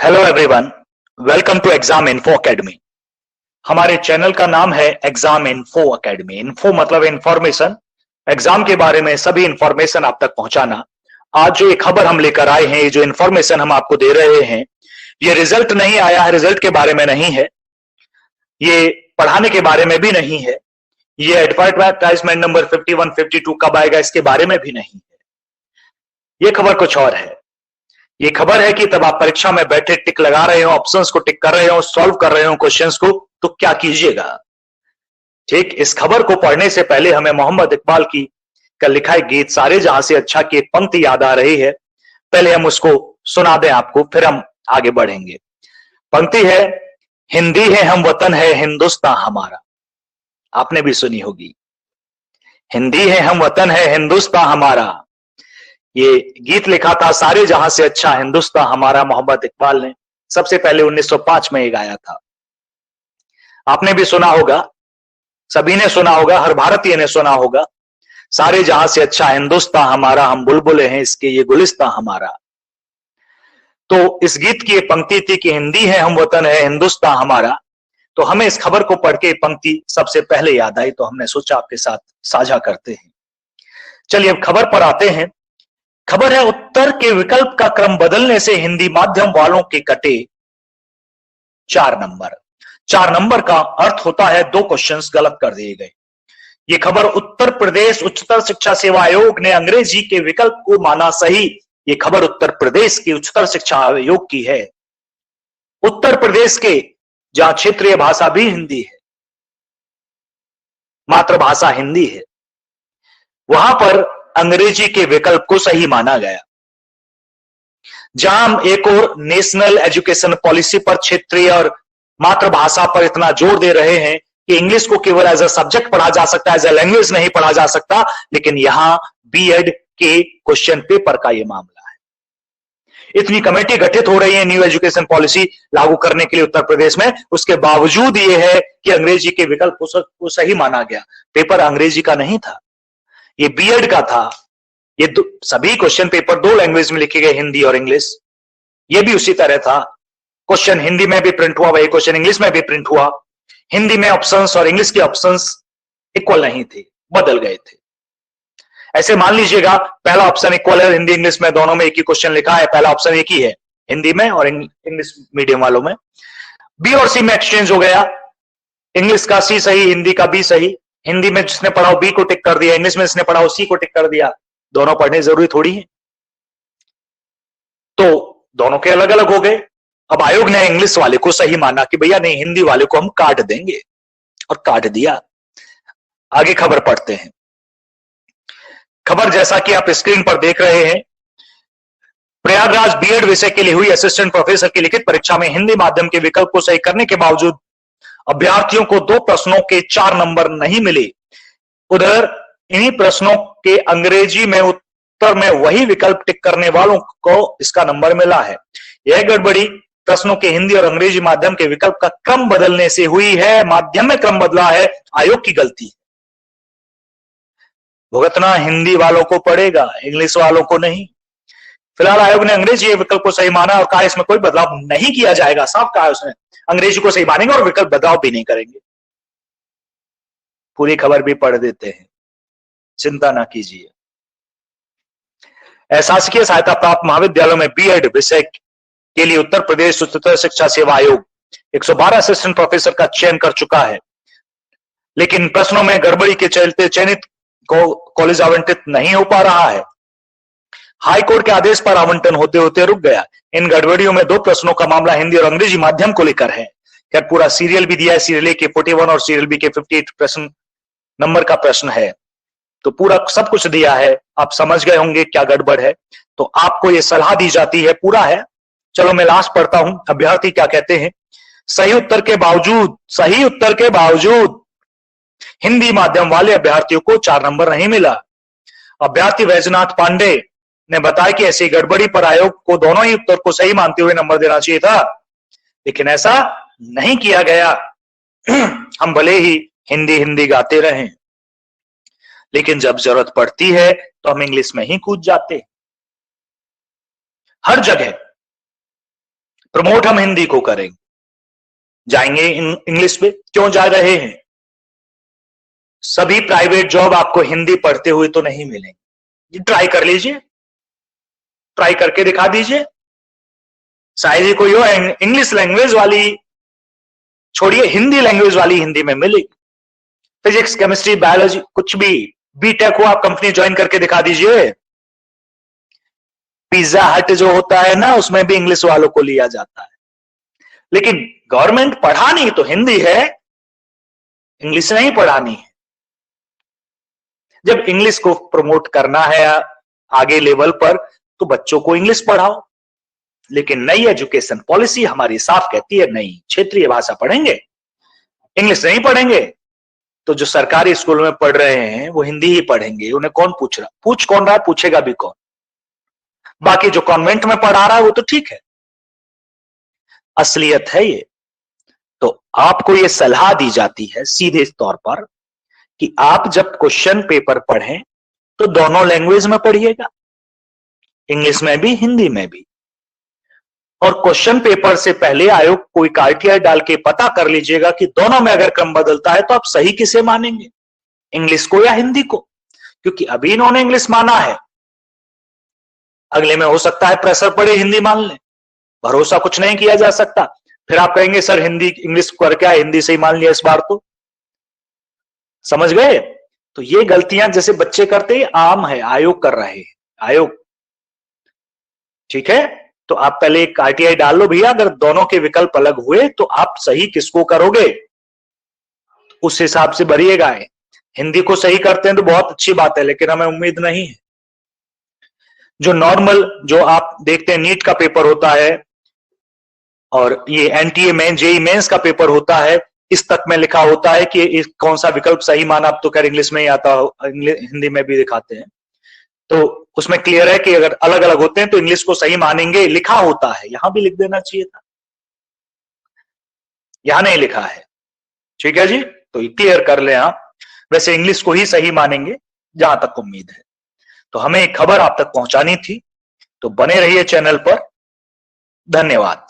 Hello everyone, welcome to exam info academy. हमारे channel का नाम है एग्जाम इन्फो अकेडमी। इन्फो मतलब इंफॉर्मेशन, एग्जाम के बारे में सभी इंफॉर्मेशन आप तक पहुंचाना। आज जो ये खबर हम लेकर आए हैं, ये जो इंफॉर्मेशन हम आपको दे रहे हैं, ये रिजल्ट नहीं आया है, रिजल्ट के बारे में नहीं है, ये पढ़ाने के बारे में भी नहीं है, ये एडवर्टाइजमेंट नंबर 51 52 कब आएगा इसके बारे में भी नहीं है। ये खबर कुछ और है। ये खबर है कि तब आप परीक्षा में बैठे टिक लगा रहे हो, ऑप्शंस को टिक कर रहे हो, सॉल्व कर रहे हो क्वेश्चंस को, तो क्या कीजिएगा। ठीक, इस खबर को पढ़ने से पहले हमें मोहम्मद इकबाल की का लिखा एक गीत सारे जहां से अच्छा की एक पंक्ति याद आ रही है। पहले हम उसको सुना दें आपको, फिर हम आगे बढ़ेंगे। पंक्ति है, हिंदी है हम वतन है हिंदुस्तान हमारा। आपने भी सुनी होगी, हिंदी है हम वतन है हिंदुस्तान हमारा। ये गीत लिखा था सारे जहां से अच्छा हिंदुस्तान हमारा, मोहम्मद इकबाल ने सबसे पहले 1905 में ये गाया था। आपने भी सुना होगा, सभी ने सुना होगा, हर भारतीय ने सुना होगा, सारे जहां से अच्छा हिंदुस्तान हमारा, हम बुलबुलें हैं इसके ये गुलिस्तान हमारा। तो इस गीत की ये पंक्ति थी कि हिंदी है हम वतन है हिंदुस्तान हमारा। तो हमें इस खबर को पढ़ के पंक्ति सबसे पहले याद आई, तो हमने सोचा आपके साथ साझा करते हैं। चलिए अब खबर पर आते हैं। खबर है, उत्तर के विकल्प का क्रम बदलने से हिंदी माध्यम वालों के कटे 4 नंबर। 4 नंबर का अर्थ होता है 2 क्वेश्चंस गलत कर दिए गए। यह खबर उत्तर प्रदेश उच्चतर शिक्षा सेवा आयोग ने अंग्रेजी के विकल्प को माना सही। यह खबर उत्तर प्रदेश के उच्चतर शिक्षा आयोग की है। उत्तर प्रदेश के जहां क्षेत्रीय भाषा भी हिंदी है, मातृभाषा हिंदी है, वहां पर अंग्रेजी के विकल्प को सही माना गया। जहां हम एक और नेशनल एजुकेशन पॉलिसी पर क्षेत्रीय और मातृभाषा पर इतना जोर दे रहे हैं कि इंग्लिश को केवल एज अ सब्जेक्ट पढ़ा जा सकता है, एज अ लैंग्वेज नहीं पढ़ा जा सकता, लेकिन यहां बीएड के क्वेश्चन पेपर का यह मामला है। इतनी कमेटी गठित हो रही है न्यू एजुकेशन पॉलिसी लागू करने के लिए उत्तर प्रदेश में, उसके बावजूद यह है कि अंग्रेजी के विकल्प को सही माना गया। पेपर अंग्रेजी का नहीं था, ये बीएड का था। ये सभी क्वेश्चन पेपर 2 लैंग्वेज में लिखे गए, हिंदी और इंग्लिश। ये भी उसी तरह था, क्वेश्चन हिंदी में भी प्रिंट हुआ, वही क्वेश्चन इंग्लिश में भी प्रिंट हुआ। हिंदी में ऑप्शंस और इंग्लिश के ऑप्शंस इक्वल नहीं थे, बदल गए थे। ऐसे मान लीजिएगा पहला ऑप्शन इक्वल है, हिंदी इंग्लिश में दोनों में एक ही क्वेश्चन लिखा है, पहला ऑप्शन एक ही है हिंदी में और इंग्लिश मीडियम वालों में। बी और सी में एक्सचेंज हो गया, इंग्लिश का सी सही, हिंदी का बी सही। हिंदी में जिसने पढ़ा हो बी को टिक कर दिया, इंग्लिश में जिसने पढ़ा हो सी को टिक कर दिया। दोनों पढ़ने जरूरी थोड़ी है, तो दोनों के अलग अलग हो गए। अब आयोग ने इंग्लिश वाले को सही माना कि भैया नहीं, हिंदी वाले को हम काट देंगे, और काट दिया। आगे खबर पढ़ते हैं। खबर जैसा कि आप स्क्रीन पर देख रहे हैं, प्रयागराज बीएड विषय के लिए हुई असिस्टेंट प्रोफेसर की लिखित परीक्षा में हिंदी माध्यम के विकल्प को सही करने के बावजूद अभ्यर्थियों को 2 प्रश्नों के 4 नंबर नहीं मिले। उधर इन्हीं प्रश्नों के अंग्रेजी में उत्तर में वही विकल्प टिक करने वालों को इसका नंबर मिला है। यह गड़बड़ी प्रश्नों के हिंदी और अंग्रेजी माध्यम के विकल्प का क्रम बदलने से हुई है। माध्यम में क्रम बदला है, आयोग की गलती। भुगतना हिंदी वालों को पड़ेगा, इंग्लिश वालों को नहीं। फिलहाल आयोग ने अंग्रेजी विकल्प को सही माना और कहा इसमें कोई बदलाव नहीं किया जाएगा। साफ कहा उसने, अंग्रेजी को सही मानेंगे और विकल्प बदलाव भी नहीं करेंगे। पूरी खबर भी पढ़ देते हैं, चिंता ना कीजिए। शासकीय सहायता प्राप्त महाविद्यालयों में बीएड विषय के लिए उत्तर प्रदेश उच्चतर शिक्षा सेवा आयोग 112 असिस्टेंट प्रोफेसर का चयन कर चुका है, लेकिन प्रश्नों में गड़बड़ी के चलते चयनित कॉलेज आवंटित नहीं हो पा रहा है। हाईकोर्ट के आदेश पर आवंटन होते होते रुक गया। इन गड़बड़ियों में 2 प्रश्नों का मामला हिंदी और अंग्रेजी माध्यम को लेकर है। खैर पूरा सीरियल भी दिया है, सीरियल ए के 41 और सीरियल बी के 58 प्रश्न नंबर का प्रश्न है, तो पूरा सब कुछ दिया है। आप समझ गए होंगे क्या गड़बड़ है, तो आपको यह सलाह दी जाती है, पूरा है। चलो मैं लास्ट पढ़ता हूं, अभ्यर्थी क्या कहते हैं। सही उत्तर के बावजूद हिंदी माध्यम वाले अभ्यर्थियों को 4 नंबर नहीं मिला। अभ्यर्थी वैजनाथ पांडे ने बताया कि ऐसी गड़बड़ी पर आयोग को दोनों ही उत्तर को सही मानते हुए नंबर देना चाहिए था, लेकिन ऐसा नहीं किया गया। हम भले ही हिंदी गाते रहें, लेकिन जब जरूरत पड़ती है तो हम इंग्लिश में ही कूद जाते। हर जगह प्रमोट हम हिंदी को करेंगे, जाएंगे इंग्लिश पे। क्यों जा रहे हैं? सभी प्राइवेट जॉब आपको हिंदी पढ़ते हुए तो नहीं मिलेंगे। ट्राई कर लीजिए, ट्राई करके दिखा दीजिए। शायद ही कोई हो इंग्लिश लैंग्वेज वाली छोड़िए, हिंदी लैंग्वेज वाली हिंदी में मिलेगी। फिजिक्स, केमिस्ट्री, बायोलॉजी, कुछ भी, बीटेक हो, आप कंपनी ज्वाइन करके दिखा दीजिए। पिज्जा हट जो होता है ना, उसमें भी इंग्लिश वालों को लिया जाता है। लेकिन गवर्नमेंट पढ़ानी तो हिंदी है, इंग्लिश नहीं पढ़ानी है। जब इंग्लिश को प्रमोट करना है आगे लेवल पर, तो बच्चों को इंग्लिश पढ़ाओ। लेकिन नई एजुकेशन पॉलिसी हमारी साफ कहती है नहीं, क्षेत्रीय भाषा पढ़ेंगे, इंग्लिश नहीं पढ़ेंगे। तो जो सरकारी स्कूल में पढ़ रहे हैं वो हिंदी ही पढ़ेंगे। उन्हें कौन पूछ रहा? पूछ कौन रहा है? पूछेगा भी कौन? बाकी जो कॉन्वेंट में पढ़ा रहा है वो तो ठीक है, असलियत है ये। तो आपको ये सलाह दी जाती है सीधे तौर पर कि आप जब क्वेश्चन पेपर पढ़ें तो दोनों लैंग्वेज में पढ़िएगा, इंग्लिश में भी, हिंदी में भी। और क्वेश्चन पेपर से पहले आयोग कोई क्राइटेरिया डाल के पता कर लीजिएगा कि दोनों में अगर क्रम बदलता है तो आप सही किसे मानेंगे, इंग्लिश को या हिंदी को। क्योंकि अभी इन्होंने इंग्लिश माना है, अगले में हो सकता है प्रेशर पड़े हिंदी मान लें। भरोसा कुछ नहीं किया जा सकता। फिर आप कहेंगे सर हिंदी इंग्लिश कर क्या, हिंदी से ही मान लिया इस बार तो। समझ गए? तो ये गलतियां जैसे बच्चे करते हैं आम है, आयोग कर रहे हैं, आयोग। ठीक है, तो आप पहले एक आरटीआई डाल लो भैया, अगर दोनों के विकल्प अलग हुए तो आप सही किसको करोगे उस हिसाब से भरिएगा। हिंदी को सही करते हैं तो बहुत अच्छी बात है, लेकिन हमें उम्मीद नहीं है। जो नॉर्मल जो आप देखते हैं नीट का पेपर होता है और ये एनटीए मेन, जेई मेंस का पेपर होता है, इस तक में लिखा होता है कि कौन सा विकल्प सही माना। अब तो खैर इंग्लिश में ही आता हो, हिंदी में भी दिखाते हैं, तो उसमें क्लियर है कि अगर अलग अलग होते हैं तो इंग्लिश को सही मानेंगे, लिखा होता है। यहां भी लिख देना चाहिए था, यहां नहीं लिखा है। ठीक है जी, तो क्लियर कर ले आप। वैसे इंग्लिश को ही सही मानेंगे जहां तक उम्मीद है। तो हमें एक खबर आप तक पहुंचानी थी, तो बने रहिए चैनल पर। धन्यवाद।